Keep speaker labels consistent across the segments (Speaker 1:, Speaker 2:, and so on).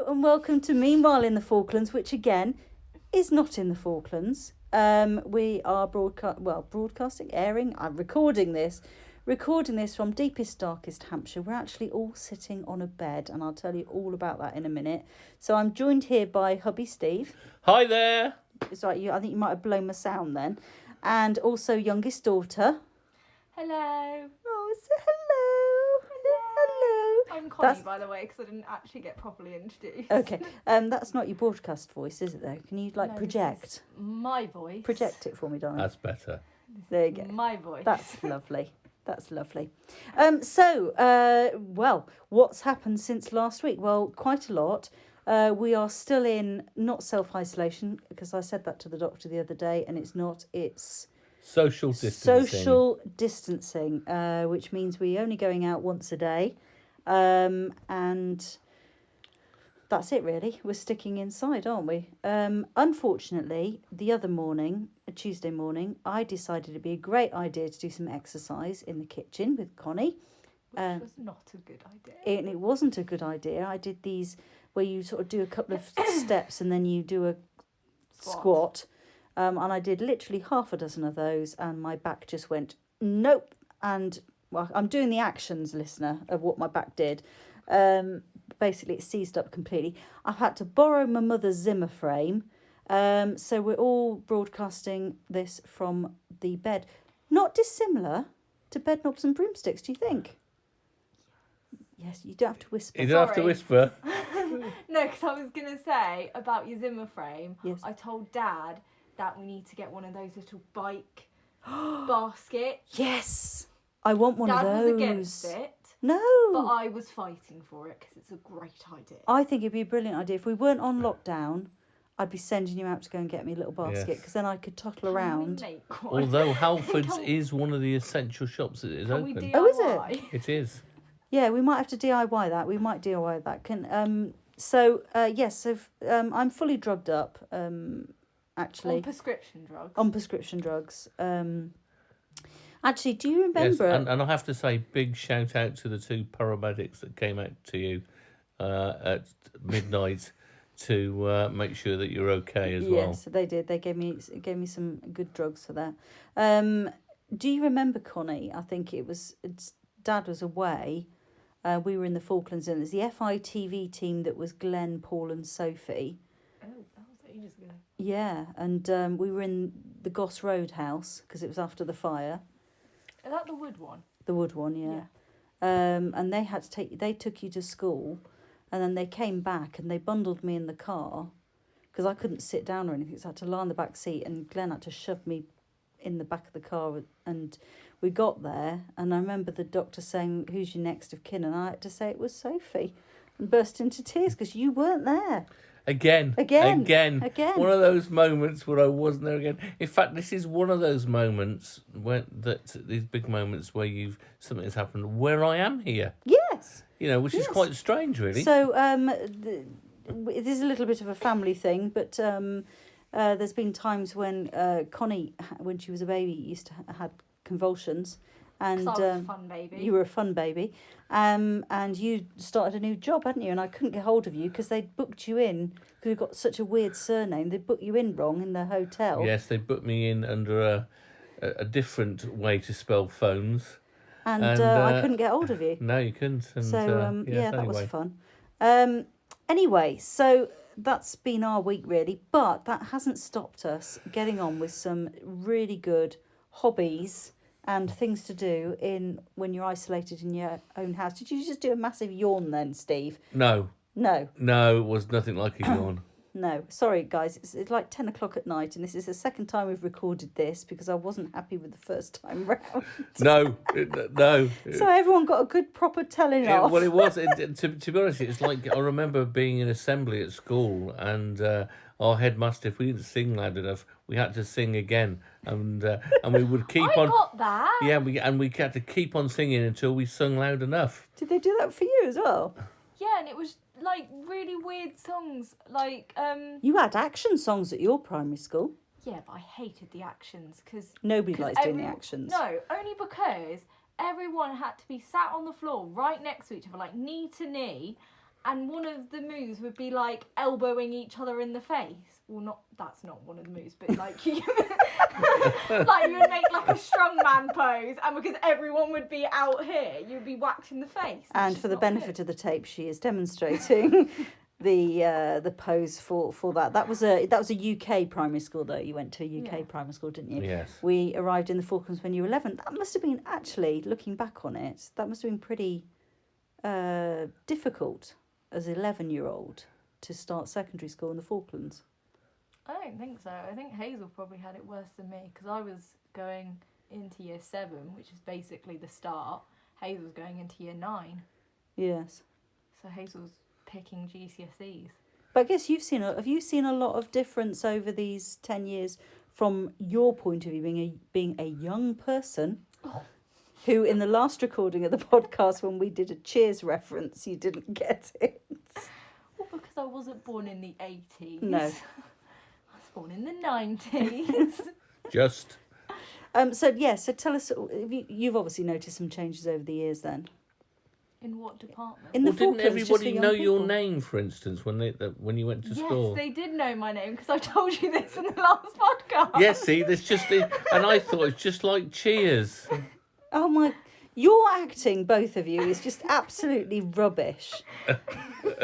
Speaker 1: and welcome to Meanwhile in the Falklands, which again is not in the Falklands. We are broadcasting, airing. I'm recording this from deepest, darkest Hampshire. We're actually all sitting on a bed, and I'll tell you all about that in a minute. So I'm joined here by hubby Steve.
Speaker 2: Hi there.
Speaker 1: It's right. I think you might have blown my sound then, and also youngest daughter.
Speaker 3: Hello.
Speaker 1: Oh, say hello. Hello.
Speaker 3: I'm Connie, by the way, because I didn't actually get properly introduced.
Speaker 1: Okay. That's not your broadcast voice, is it, though? Can you, project?
Speaker 3: This is my voice.
Speaker 1: Project it for me, darling.
Speaker 2: That's better.
Speaker 1: There you go.
Speaker 3: My voice.
Speaker 1: That's lovely. That's lovely. What's happened since last week? Well, quite a lot. We are still in not self-isolation, because I said that to the doctor the other day, and it's not. It's
Speaker 2: social
Speaker 1: distancing, which means we're only going out once a day. And that's it, really. We're sticking inside, aren't we? Unfortunately, the other morning, Tuesday morning, I decided it'd be a great idea to do some exercise in the kitchen with Connie.
Speaker 3: Which was not a good idea.
Speaker 1: And it wasn't a good idea. I did these where you sort of do a couple of steps and then you do a squat. And I did literally half a dozen of those, and my back just went, nope. And well, I'm doing the actions, listener, of what my back did. Basically, it seized up completely. I've had to borrow my mother's Zimmer frame. So we're all broadcasting this from the bed. Not dissimilar to Bed Knobs and Broomsticks, do you think? Yes, you don't have to whisper.
Speaker 2: You don't have to whisper.
Speaker 3: No, because I was going to say about your Zimmer frame.
Speaker 1: Yes.
Speaker 3: I told Dad that we need to get one of those little bike baskets.
Speaker 1: Yes, I want one
Speaker 3: Dad
Speaker 1: of those.
Speaker 3: was against it.
Speaker 1: No.
Speaker 3: But I was fighting for it because it's a great idea.
Speaker 1: I think it'd be a brilliant idea. If we weren't on lockdown, I'd be sending you out to go and get me a little basket, because then I could tottle around.
Speaker 2: Although Halford's is one of the essential shops that is open.
Speaker 1: Oh, is it?
Speaker 2: It is.
Speaker 1: Yeah, we might have to DIY that. We might DIY that. I'm fully drugged up, actually.
Speaker 3: On prescription drugs.
Speaker 1: On prescription drugs. Actually, do you remember...
Speaker 2: Yes, and I have to say, big shout out to the two paramedics that came out to you at midnight to make sure that you're okay as well.
Speaker 1: Yes, they did. They gave me some good drugs for that. Do you remember, Connie? I think Dad was away. We were in the Falklands, and it was the FITV team that was Glenn, Paul and Sophie.
Speaker 3: Oh, that was ages ago.
Speaker 1: Yeah, and we were in the Goss Road house because it was after the fire.
Speaker 3: Is that the wood one?
Speaker 1: The wood one, yeah. And they took you to school, and then they came back and they bundled me in the car because I couldn't sit down or anything, so I had to lie in the back seat, and Glenn had to shove me in the back of the car, and we got there, and I remember the doctor saying, "Who's your next of kin?" And I had to say it was Sophie, and burst into tears because you weren't there.
Speaker 2: Again. One of those moments where I wasn't there again. In fact, this is one of those moments these big moments where something has happened where I am here.
Speaker 1: Yes.
Speaker 2: Which is quite strange, really.
Speaker 1: So it is a little bit of a family thing, but there's been times when Connie, when she was a baby, used to had convulsions. And
Speaker 3: I was a fun baby.
Speaker 1: You were a fun baby. And you started a new job, hadn't you? And I couldn't get hold of you because they'd booked you in, because you've got such a weird surname. They booked you in wrong in the hotel.
Speaker 2: Yes, they booked me in under a different way to spell phones.
Speaker 1: And I couldn't get hold of you.
Speaker 2: No, you couldn't. And,
Speaker 1: that was fun. Anyway, so that's been our week, really. But that hasn't stopped us getting on with some really good hobbies and things to do when you're isolated in your own house. Did you just do a massive yawn then, Steve?
Speaker 2: No.
Speaker 1: No,
Speaker 2: it was nothing like a yawn.
Speaker 1: No, sorry guys, it's like 10 o'clock at night, and this is the second time we've recorded this because I wasn't happy with the first time round.
Speaker 2: No.
Speaker 1: So everyone got a good proper telling off.
Speaker 2: Well, it was. To be honest, it's like I remember being in assembly at school, and our headmaster, if we didn't sing loud enough, we had to sing again, and we would keep on.
Speaker 3: I got that.
Speaker 2: Yeah, we had to keep on singing until we sung loud enough.
Speaker 1: Did they do that for you as well?
Speaker 3: Yeah, and it was like really weird songs, like
Speaker 1: You had action songs at your primary school.
Speaker 3: Yeah, but I hated the actions because
Speaker 1: nobody likes doing the actions.
Speaker 3: No, only because everyone had to be sat on the floor right next to each other, like knee to knee, and one of the moves would be like elbowing each other in the face. Well, that's not one of the moves, but like you, like you would make like a strongman pose, and because everyone would be out here, you'd be whacked in the face.
Speaker 1: And for the benefit of the tape, she is demonstrating the pose for that. That was a UK primary school though. You went to a UK primary school, didn't you?
Speaker 2: Yes.
Speaker 1: We arrived in the Falklands when you were 11. That must have been, actually, looking back on it, that must have been pretty difficult as an 11-year-old to start secondary school in the Falklands.
Speaker 3: I don't think so. I think Hazel probably had it worse than me because I was going into year 7, which is basically the start. Hazel's going into year 9.
Speaker 1: Yes.
Speaker 3: So Hazel's picking GCSEs.
Speaker 1: But I guess have you seen a lot of difference over these 10 years from your point of view, being a young person, who in the last recording of the podcast when we did a Cheers reference, you didn't get it?
Speaker 3: Well, because I wasn't born in the 80s.
Speaker 1: No.
Speaker 3: I was born in the 90s.
Speaker 2: Just.
Speaker 1: So tell us, you've obviously noticed some changes over the years then.
Speaker 3: In what department?
Speaker 1: In the
Speaker 2: Didn't
Speaker 1: Falklands, just for
Speaker 2: everybody
Speaker 1: young
Speaker 2: know
Speaker 1: people.
Speaker 2: your name, for instance, when you went to school?
Speaker 3: Yes, they did know my name because I told you this in the last podcast.
Speaker 2: Yes, see, and I thought it's just like Cheers.
Speaker 1: Oh my, your acting, both of you, is just absolutely rubbish.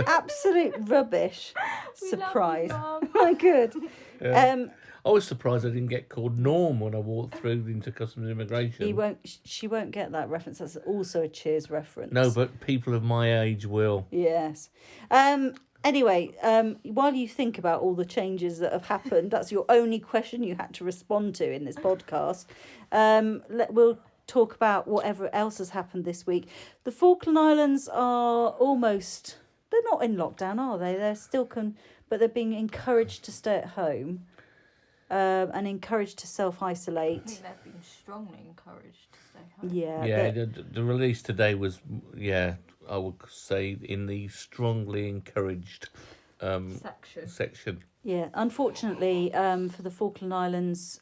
Speaker 1: Absolute rubbish. Surprise. My good.
Speaker 2: Yeah. I was surprised I didn't get called Norm when I walked through into customs immigration.
Speaker 1: She won't get that reference. That's also a Cheers reference.
Speaker 2: No, but people of my age will.
Speaker 1: Yes. Anyway, while you think about all the changes that have happened, that's your only question you had to respond to in this podcast. We'll talk about whatever else has happened this week. The Falkland Islands are they're not in lockdown, are they? They're still but they're being encouraged to stay at home. And encouraged to self-isolate.
Speaker 3: I think they've been strongly encouraged to stay home.
Speaker 2: Yeah, the release today was, I would say, in the strongly encouraged section.
Speaker 1: Yeah, unfortunately, for the Falkland Islands,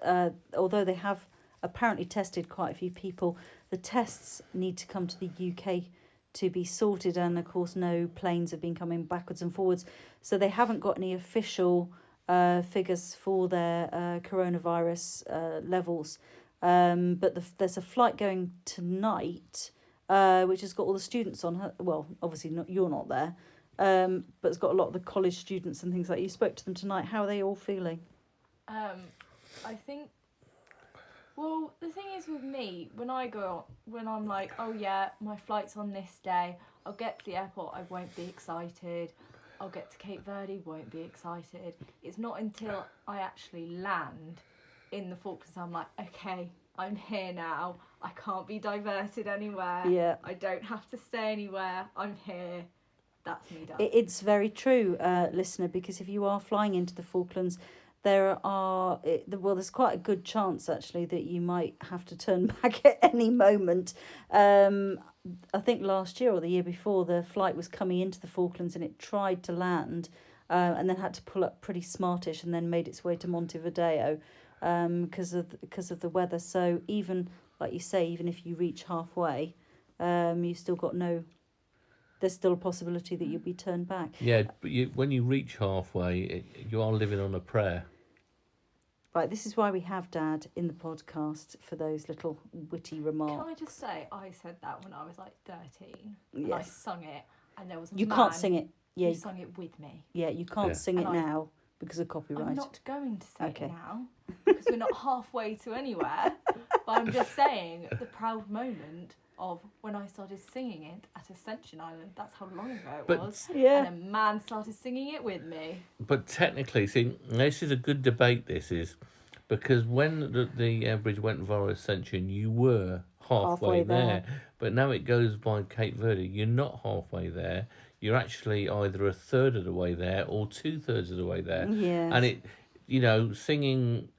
Speaker 1: although they have apparently tested quite a few people, the tests need to come to the UK to be sorted, and of course no planes have been coming backwards and forwards, so they haven't got any official figures for their coronavirus levels. But there's a flight going tonight, which has got all the students on. Well, obviously you're not there, but it's got a lot of the college students and things like that. You spoke to them tonight. How are they all feeling?
Speaker 3: I think. Well, the thing is with me, when I'm like, oh yeah, my flight's on this day, I'll get to the airport, I won't be excited. I'll get to Cape Verde, won't be excited. It's not until I actually land in the Falklands I'm like, okay, I'm here now. I can't be diverted anywhere.
Speaker 1: Yeah.
Speaker 3: I don't have to stay anywhere. I'm here. That's me done.
Speaker 1: It's very true, listener, because if you are flying into the Falklands, there's quite a good chance actually that you might have to turn back at any moment. I think last year or the year before, the flight was coming into the Falklands and it tried to land and then had to pull up pretty smartish and then made its way to Montevideo because of the weather. So even, like you say, even if you reach halfway, you still got there's still a possibility that you'll be turned back.
Speaker 2: Yeah, but when you reach halfway, you are living on a prayer.
Speaker 1: Right, this is why we have Dad in the podcast for those little witty remarks.
Speaker 3: Can I just say, I said that when I was like 13.
Speaker 1: Yes.
Speaker 3: And I sung it, and there was a
Speaker 1: You
Speaker 3: man
Speaker 1: can't sing it. Yeah,
Speaker 3: who sung it with me.
Speaker 1: Yeah, you can't sing it
Speaker 3: And
Speaker 1: now because of copyright.
Speaker 3: I'm not going to sing
Speaker 1: Okay.
Speaker 3: it now because we're not halfway to anywhere. But I'm just saying the proud moment of when I started singing it at Ascension Island. That's how long ago it was.
Speaker 1: Yeah.
Speaker 3: And a man started singing it with me.
Speaker 2: But technically, see, this is a good debate, this is, because when the bridge went via Ascension, you were halfway there. But now it goes by Cape Verde, you're not halfway there. You're actually either a third of the way there or 2/3 of the way there.
Speaker 1: Yes.
Speaker 2: And it, singing,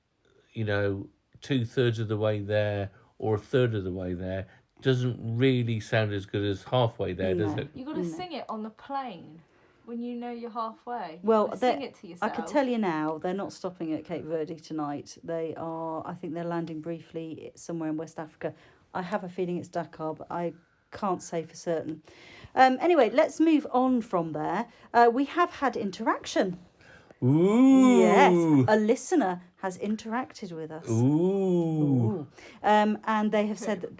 Speaker 2: 2/3 of the way there or a third of the way there doesn't really sound as good as halfway there, does it?
Speaker 3: You got to sing it on the plane when you know you're halfway.
Speaker 1: Well,
Speaker 3: sing it to yourself.
Speaker 1: I can tell you now, they're not stopping at Cape Verde tonight. I think they're landing briefly somewhere in West Africa. I have a feeling it's Dakar, but I can't say for certain. Anyway, let's move on from there. We have had interaction.
Speaker 2: Ooh.
Speaker 1: Yes, a listener has interacted with us.
Speaker 2: Ooh.
Speaker 1: And they have said that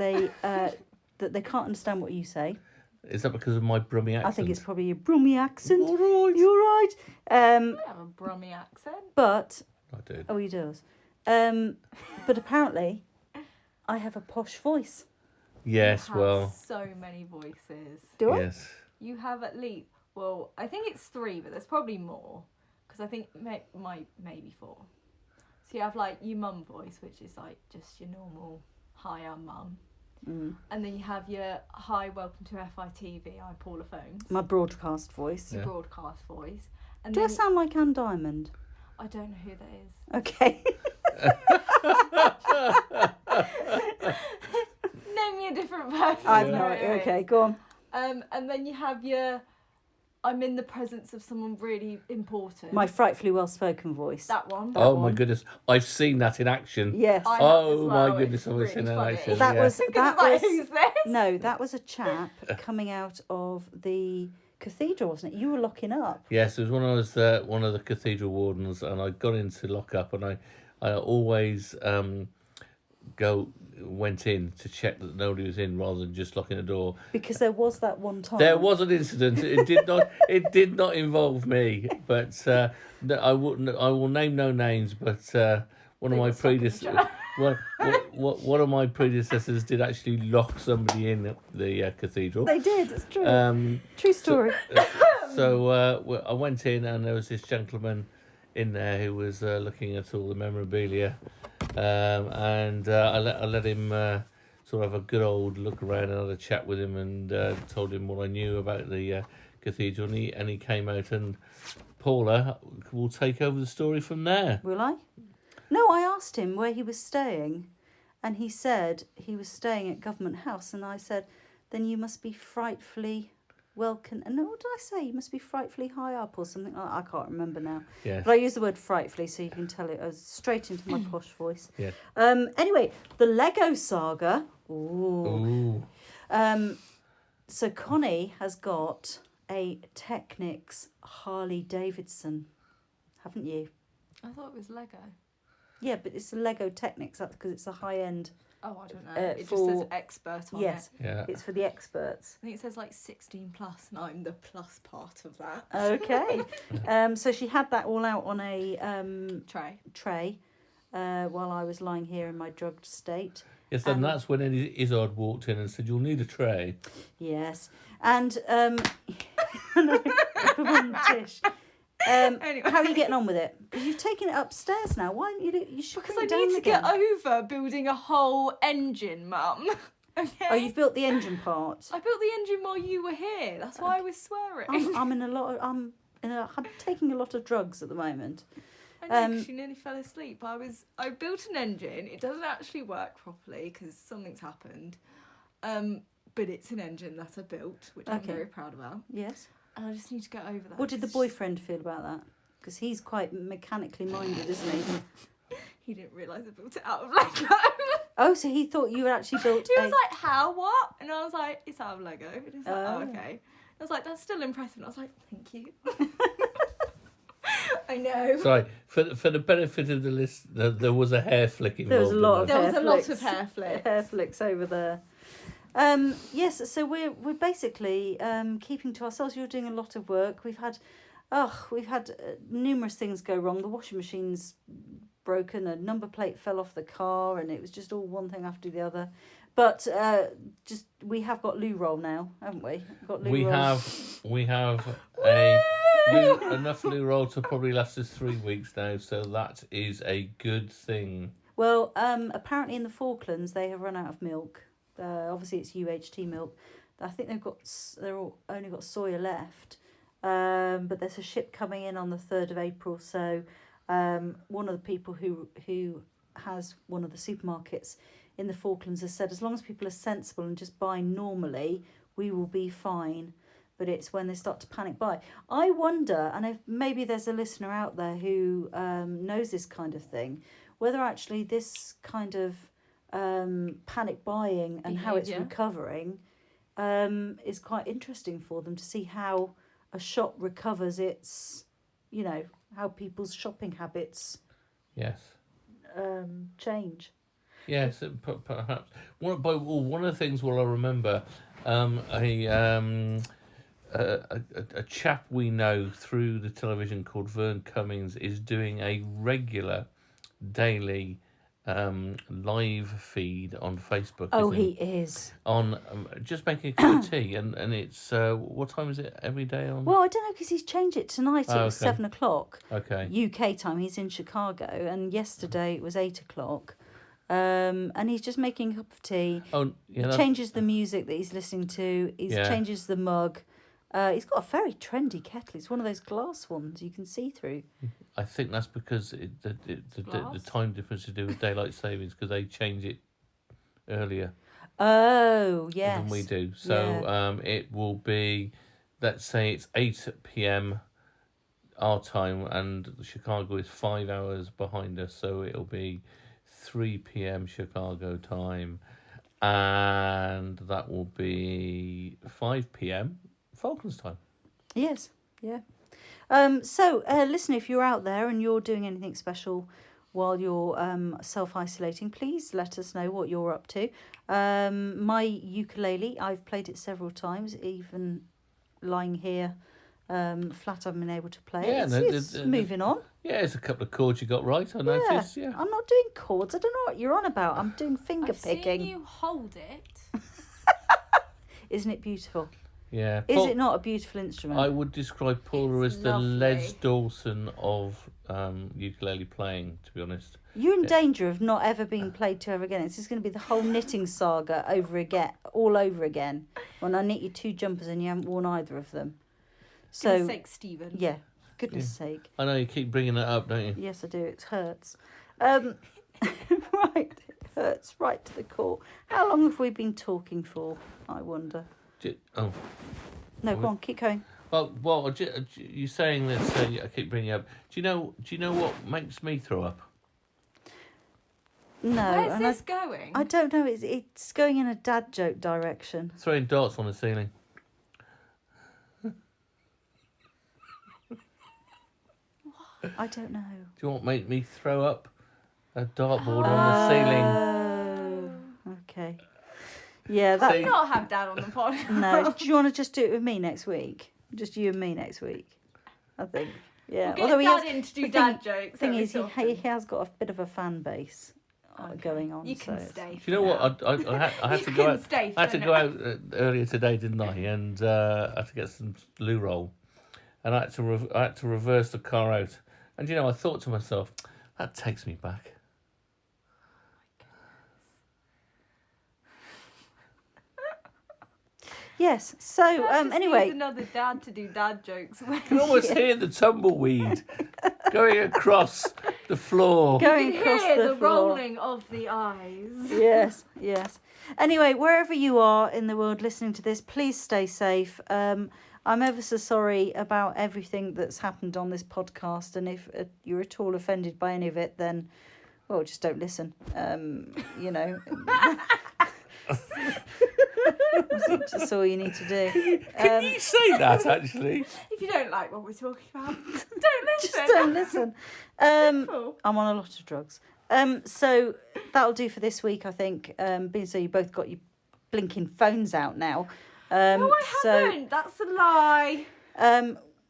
Speaker 1: they can't understand what you say.
Speaker 2: Is that because of my Brummy accent?
Speaker 1: I think it's probably your Brummy accent.
Speaker 2: All right.
Speaker 1: You're right.
Speaker 3: I have a Brummy accent.
Speaker 1: But
Speaker 2: I do.
Speaker 1: he does. But apparently, I have a posh voice.
Speaker 2: Yes,
Speaker 3: You have
Speaker 2: well.
Speaker 3: so many voices.
Speaker 1: Do I?
Speaker 2: Yes.
Speaker 3: You have at least, well, I think it's 3, but there's probably more. Because I think maybe 4. So you have like your mum voice, which is like just your normal, hi, I'm mum.
Speaker 1: Mm.
Speaker 3: And then you have your hi, welcome to FITV, I'm Paula Phones.
Speaker 1: My broadcast voice.
Speaker 3: Your
Speaker 2: Yeah.
Speaker 3: broadcast voice. And
Speaker 1: Do I
Speaker 3: then
Speaker 1: sound like Anne Diamond?
Speaker 3: I don't know who that is.
Speaker 1: Okay.
Speaker 3: Name me a different person.
Speaker 1: I've
Speaker 3: who
Speaker 1: no
Speaker 3: it
Speaker 1: idea.
Speaker 3: is.
Speaker 1: Okay, go on.
Speaker 3: And then you have your I'm in the presence of someone really important.
Speaker 1: My frightfully well-spoken voice.
Speaker 3: That one.
Speaker 2: Oh
Speaker 1: one.
Speaker 2: my goodness, I've seen that in action.
Speaker 1: Yes.
Speaker 3: I have as
Speaker 2: Oh
Speaker 3: well,
Speaker 2: my goodness,
Speaker 3: it's
Speaker 2: I've
Speaker 3: really
Speaker 2: seen that in
Speaker 3: funny.
Speaker 2: action.
Speaker 1: That
Speaker 2: yeah.
Speaker 1: was
Speaker 3: Because
Speaker 1: that
Speaker 3: it's like,
Speaker 1: was
Speaker 3: who's this?
Speaker 1: no, that was a chap coming out of the cathedral, wasn't it? You were locking up.
Speaker 2: Yes, it was when I was one of the cathedral wardens, and I got into lock up, and I always went in to check that nobody was in rather than just locking the door.
Speaker 1: Because there was that one time.
Speaker 2: There was an incident. It did not involve me, but I will name no names. But one of my one of my predecessors did actually lock somebody in the cathedral.
Speaker 1: They did. It's true. True story.
Speaker 2: So I went in, and there was this gentleman in there who was looking at all the memorabilia, and I let him sort of have a good old look around and had a chat with him, and told him what I knew about the cathedral, and he came out, and Paula will take over the story from there.
Speaker 1: Will I? No, I asked him where he was staying, and he said he was staying at Government House, and I said, then you must be frightfully welcome. And what did I say? You must be frightfully high up or something like that. I can't remember now.
Speaker 2: Yes.
Speaker 1: But I use the word frightfully so you can tell it straight into my posh voice.
Speaker 2: Yes.
Speaker 1: Anyway, the Lego Saga. Ooh.
Speaker 2: Ooh.
Speaker 1: So Connie has got a Technics Harley Davidson, haven't you?
Speaker 3: I thought it was Lego.
Speaker 1: Yeah, but it's a Lego Technics. That's because it's a high-end.
Speaker 3: Oh, I don't know. It just
Speaker 1: for-
Speaker 3: says expert on
Speaker 1: Yes,
Speaker 3: it.
Speaker 2: Yeah.
Speaker 1: it's for the experts.
Speaker 3: I think it says like 16 plus, and I'm the plus part of that.
Speaker 1: Okay. So she had that all out on a
Speaker 3: Tray.
Speaker 1: while I was lying here in my drugged state.
Speaker 2: Yes, and that's when Izzard walked in and said, "You'll need a tray."
Speaker 1: Yes, and Tish.
Speaker 3: Anyway.
Speaker 1: How are you getting on with it? Because you've taken it upstairs now. Why don't you should
Speaker 3: Because
Speaker 1: bring
Speaker 3: I
Speaker 1: it down
Speaker 3: need to
Speaker 1: again.
Speaker 3: get over building a whole engine, Mum. Okay.
Speaker 1: Oh, you've built the engine part.
Speaker 3: I built the engine while you were here. That's why I was swearing.
Speaker 1: I'm taking a lot of drugs at the moment.
Speaker 3: I know, 'cause she nearly fell asleep. I built an engine. It doesn't actually work properly because something's happened. But it's an engine that I built, which I'm
Speaker 1: Okay.
Speaker 3: very proud about.
Speaker 1: Yes.
Speaker 3: And I just need to get over that.
Speaker 1: What did the
Speaker 3: 'cause
Speaker 1: boyfriend feel about that? Because he's quite mechanically minded, isn't he?
Speaker 3: He didn't realise I built it out of Lego.
Speaker 1: Oh, so he thought you had actually built
Speaker 3: He was like, how, what? And I was like, it's out of Lego. And he was like, oh,
Speaker 1: Oh.
Speaker 3: okay. I was like, that's still impressive. And I was like, thank you. I know.
Speaker 2: Sorry, for the benefit of the list, there was a hair flick involved.
Speaker 1: There was a lot of
Speaker 3: There was
Speaker 1: hair
Speaker 3: a lot
Speaker 1: flicks.
Speaker 3: of hair flicks.
Speaker 1: Hair flicks over there. Yes, so we're basically keeping to ourselves. You're doing a lot of work. We've had numerous things go wrong. The washing machine's broken. A number plate fell off the car, and it was just all one thing after the other. But we have got loo roll now, haven't we? Got loo
Speaker 2: We
Speaker 1: roll.
Speaker 2: have enough loo roll to probably last us 3 weeks now, so that is a good thing.
Speaker 1: Well, apparently in the Falklands they have run out of milk. Obviously it's UHT milk. I think only got soya left. But there's a ship coming in on the 3rd of April. So one of the people who has one of the supermarkets in the Falklands has said, as long as people are sensible and just buy normally, we will be fine. But it's when they start to panic buy. I wonder, and if maybe there's a listener out there who knows this kind of thing, whether actually this kind of panic buying and how it's
Speaker 3: Behaviour.
Speaker 1: recovering is quite interesting for them to see how a shop recovers its, how people's shopping habits
Speaker 2: Yes.
Speaker 1: change.
Speaker 2: Yes, perhaps. One of the things I remember, a chap we know through the television called Vern Cummings is doing a regular daily live feed on Facebook.
Speaker 1: Oh,
Speaker 2: isn't
Speaker 1: he is.
Speaker 2: on just making a cup of tea, and it's what time is it every day on?
Speaker 1: Well, I don't know because he's changed it tonight. It was
Speaker 2: okay.
Speaker 1: 7:00
Speaker 2: Okay.
Speaker 1: UK time. He's in Chicago, and yesterday it was 8:00. And he's just making a cup of tea.
Speaker 2: Oh, yeah.
Speaker 1: He changes the music that he's listening to. He changes the mug. He's got a very trendy kettle. It's one of those glass ones you can see through.
Speaker 2: I think that's because the time difference to do with daylight savings, because they change it earlier.
Speaker 1: Oh, yes.
Speaker 2: Than we do. So it will be, let's say it's 8 p.m. our time, and Chicago is 5 hours behind us, so it'll be 3 p.m. Chicago time, and that will be 5 p.m. Falklands time.
Speaker 1: Yes, yeah. So, listen, if you're out there and you're doing anything special while you're self-isolating, please let us know what you're up to. My ukulele, I've played it several times, even lying here flat, I've been able to play it. It's moving on.
Speaker 2: Yeah, it's a couple of chords you got right, I noticed. Yeah.
Speaker 1: I'm not doing chords. I don't know what you're on about. I'm doing finger picking.
Speaker 3: I've seen you hold it.
Speaker 1: Isn't it beautiful?
Speaker 2: Yeah.
Speaker 1: Is it not a beautiful instrument?
Speaker 2: I would describe Paula as the Les Dawson of ukulele playing, to be honest.
Speaker 1: You're in danger of not ever being played to ever again. It's just going to be the whole knitting saga all over again. When I knit you 2 jumpers and you haven't worn either of them.
Speaker 3: For goodness sake, Stephen.
Speaker 1: Yeah, goodness sake.
Speaker 2: I know you keep bringing it up, don't you?
Speaker 1: Yes, I do. It hurts. Right, it hurts right to the core. How long have we been talking for, I wonder? No, go on, keep going.
Speaker 2: Well, you're saying this. I keep bringing up. Do you know what makes me throw up?
Speaker 1: No.
Speaker 3: Where's this going?
Speaker 1: I don't know. It's going in a dad joke direction.
Speaker 2: Throwing darts on the ceiling.
Speaker 1: I don't know.
Speaker 2: Do you want to make me throw up a dartboard on the ceiling?
Speaker 1: Oh, okay. Yeah, that.
Speaker 3: Let's not have Dad on the pod.
Speaker 1: No. Do you want to just do it with me next week? Just you and me next week, I think. Yeah.
Speaker 3: We'll get Dad in to do dad jokes.
Speaker 1: Thing is, he has got a bit of a fan base going on.
Speaker 3: You can stay.
Speaker 2: Do you know what? I had to go out. I had to go out earlier today, didn't I? And I had to get some loo roll, and I had to reverse the car out. And I thought to myself, that takes me back.
Speaker 1: Yes. So anyway,
Speaker 3: needs another dad to do dad jokes.
Speaker 2: You can almost hear the tumbleweed going across the floor.
Speaker 1: Going
Speaker 3: you
Speaker 1: across
Speaker 3: hear
Speaker 1: the
Speaker 3: the
Speaker 1: floor.
Speaker 3: rolling of the eyes.
Speaker 1: Yes. Anyway, wherever you are in the world listening to this, please stay safe. I'm ever so sorry about everything that's happened on this podcast, and if you're at all offended by any of it, then, well, just don't listen. That's all you need to do.
Speaker 2: Can you say that, actually?
Speaker 3: If you don't like what we're talking about, don't listen.
Speaker 1: Just don't listen.
Speaker 3: Simple.
Speaker 1: I'm on a lot of drugs. So that'll do for this week, I think. Being so you both got your blinking phones out now.
Speaker 3: No, I haven't. That's a lie.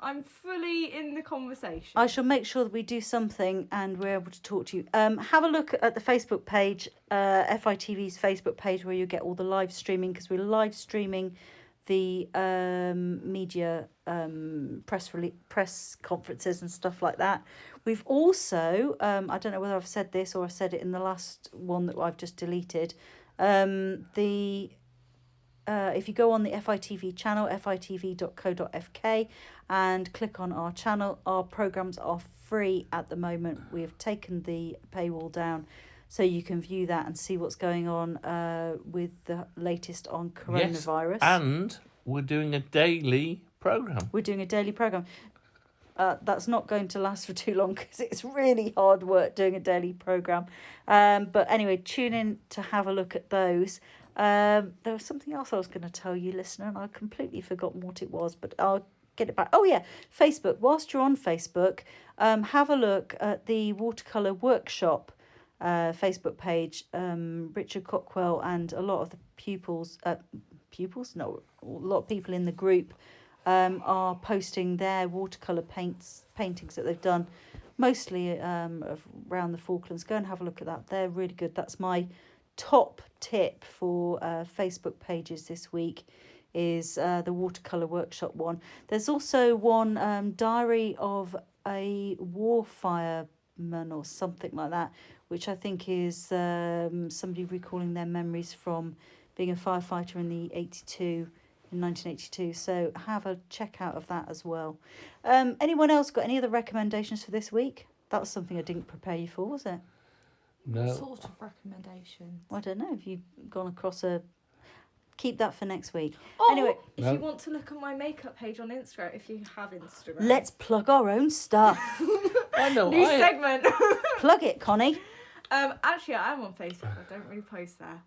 Speaker 3: I'm fully in the conversation.
Speaker 1: I shall make sure that we do something and we're able to talk to you. Have a look at the Facebook page, FITV's Facebook page, where you get all the live streaming, because we're live streaming the media press conferences and stuff like that. We've also, I don't know whether I've said this or I said it in the last one that I've just deleted, if you go on the FITV channel, fitv.co.fk, and click on our channel, our programmes are free at the moment. We have taken the paywall down so you can view that and see what's going on with the latest on coronavirus.
Speaker 2: Yes, and we're doing a daily programme.
Speaker 1: We're doing a daily programme. That's not going to last for too long because it's really hard work doing a daily programme. But anyway, tune in to have a look at those. There was something else I was going to tell you, listener, and I've completely forgotten what it was, but I'll get it back. Oh, yeah, Facebook. Whilst you're on Facebook, have a look at the watercolour workshop Facebook page. Richard Cockwell and a lot of the a lot of people in the group are posting their watercolour paintings that they've done, mostly around the Falklands. Go and have a look at that. They're really good. That's my top tip for Facebook pages this week, is the watercolour workshop one. There's also one, Diary of a War Fireman or something like that, which I think is somebody recalling their memories from being a firefighter in 1982. So have a check out of that as well. Anyone else got any other recommendations for this week? That was something I didn't prepare you for, was it?
Speaker 2: No.
Speaker 3: What sort of recommendations?
Speaker 1: I don't know if you've gone across a... Keep that for next week.
Speaker 3: Oh,
Speaker 1: Anyway,
Speaker 3: if you want to look at my makeup page on Instagram, if you have Instagram.
Speaker 1: let's plug our own stuff.
Speaker 2: I know.
Speaker 3: New segment.
Speaker 1: Plug it, Connie.
Speaker 3: Actually, I am on Facebook. I don't really post there.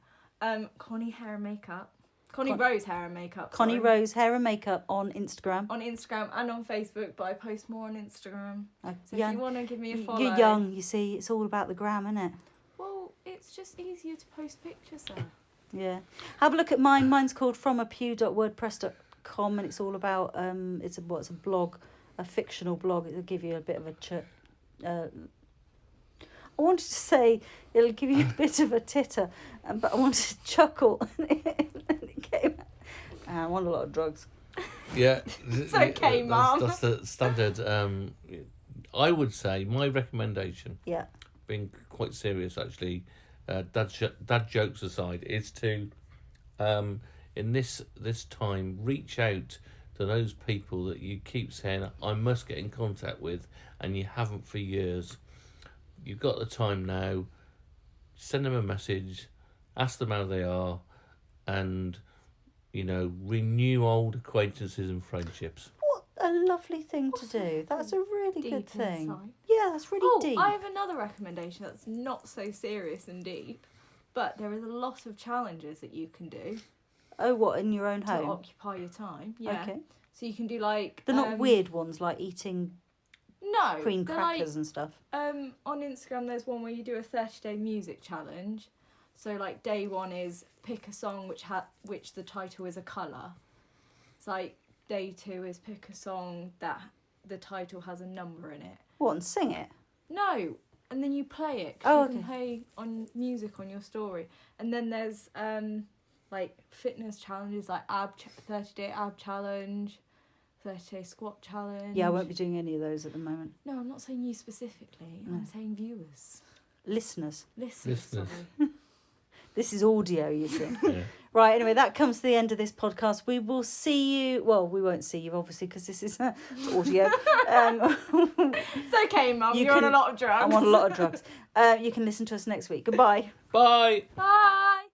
Speaker 3: Connie Hair and Makeup. Connie Rose Hair and Makeup.
Speaker 1: Connie
Speaker 3: sorry.
Speaker 1: Rose Hair and Makeup on Instagram.
Speaker 3: On Instagram and on Facebook, but I post more on Instagram. So
Speaker 1: Yeah,
Speaker 3: if you want to give me a follow.
Speaker 1: you're young, you see. It's all about the gram, isn't it?
Speaker 3: Well, it's just easier to post pictures there.
Speaker 1: Yeah. Have a look at mine. Mine's called FromAPew.wordpress.com, and it's all about it's a blog, a fictional blog. It'll give you a bit of a I wanted to say it'll give you a bit of a titter, but I wanted to chuckle, and it came. I want a lot of drugs.
Speaker 2: Yeah.
Speaker 3: It's okay, Mum.
Speaker 2: That's the standard. I would say my recommendation,
Speaker 1: Yeah.
Speaker 2: being quite serious actually, dad jokes aside, is to in this time reach out to those people that you keep saying I must get in contact with, and you haven't for years. You've got the time now. Send them a message, ask them how they are, and renew old acquaintances and friendships.
Speaker 1: What a lovely thing to do. That's a really
Speaker 3: Deep
Speaker 1: good thing.
Speaker 3: inside.
Speaker 1: Yeah, that's really deep.
Speaker 3: I have another recommendation that's not so serious and deep, but there is a lot of challenges that you can do
Speaker 1: Oh, what, in your own
Speaker 3: to
Speaker 1: home?
Speaker 3: occupy your time. Yeah.
Speaker 1: Okay.
Speaker 3: So you can do like...
Speaker 1: They're not weird ones like eating
Speaker 3: No.
Speaker 1: cream
Speaker 3: they're
Speaker 1: crackers and stuff.
Speaker 3: On Instagram there's one where you do a 30-day music challenge. So like day one is pick a song which the title is a colour. It's like day two is pick a song that the title has a number in it.
Speaker 1: What, and sing it?
Speaker 3: No, and then you play it. 'Cause
Speaker 1: Oh,
Speaker 3: you can play on music on your story. And then there's like fitness challenges like 30-day ab challenge, 30-day squat challenge.
Speaker 1: Yeah, I won't be doing any of those at the moment.
Speaker 3: No, I'm not saying you specifically.
Speaker 1: No.
Speaker 3: I'm saying viewers.
Speaker 1: Listeners.
Speaker 3: Listeners.
Speaker 2: Listeners.
Speaker 3: Sorry.
Speaker 1: This is audio, you see.
Speaker 2: Yeah.
Speaker 1: Right, anyway, that comes to the end of this podcast. We will see you... Well, we won't see you, obviously, because this is audio.
Speaker 3: It's okay, Mum. You're on a lot of drugs.
Speaker 1: I'm on a lot of drugs. You can listen to us next week. Goodbye.
Speaker 2: Bye.
Speaker 3: Bye.